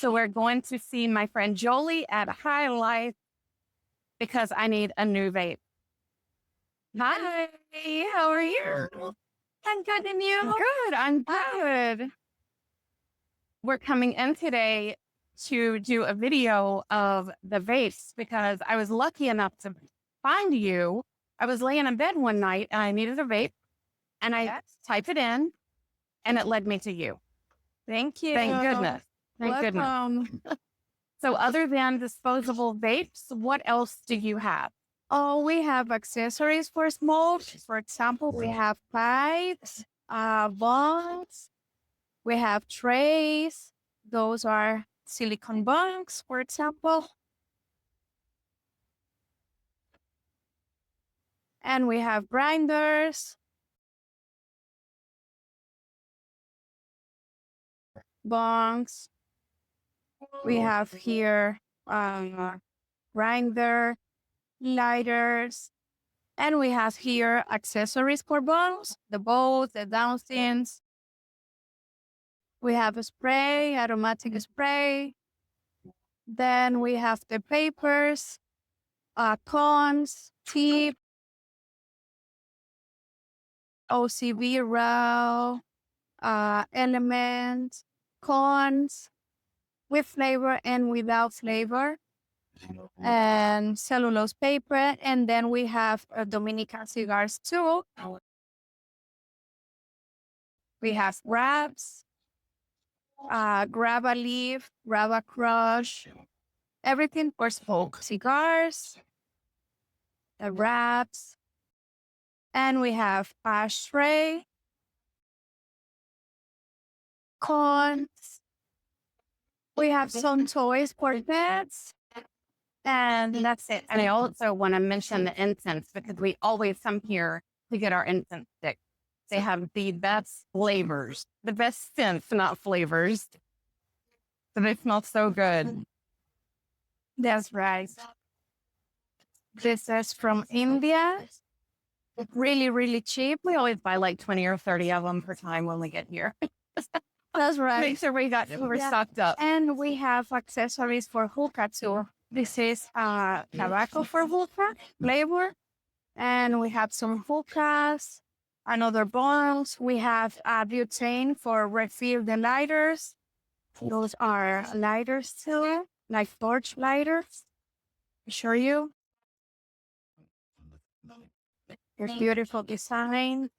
So we're going to see my friend Jolie at High Life because I need a new vape. Hi, how are you? I'm good, and you? Good, I'm good. We're coming in today to do a video of the vapes because I was lucky enough to find you. I was laying in bed one night and I needed a vape, and I typed it in and it led me to you. Thank you. Thank goodness. Thank goodness. So other than disposable vapes, what else do you have? Oh, we have accessories for smoke. For example, we have pipes, bongs. We have trays. Those are silicone bongs, for example. And we have grinders, bongs. We have here grinder, lighters, and we have here accessories for bongs, the bowls, the downstins. We have a spray, aromatic spray. Then we have the papers, cones, tip, OCB raw, elements, cones, with flavor and without flavor, and cellulose paper. And then we have Dominican Cigars too. We have wraps, grab a leaf, grab a crush, everything for smoke. Cigars, the wraps, and we have ashtray, cones. We have some toys for pets, and that's it. And I also want to mention the incense because we always come here to get our incense stick. They have the best flavors, the best scents, not flavors. So they smell so good. That's right. This is from India. Really, really cheap. We always buy like 20 or 30 of them per time when we get here. That's right. Make sure we're stocked up. And we have accessories for hookah too. This is tobacco for hookah flavor. And we have some hookahs, another bongs. We have butane for refill the lighters. Those are lighters too, like torch lighters. I'll show you. Here's beautiful design.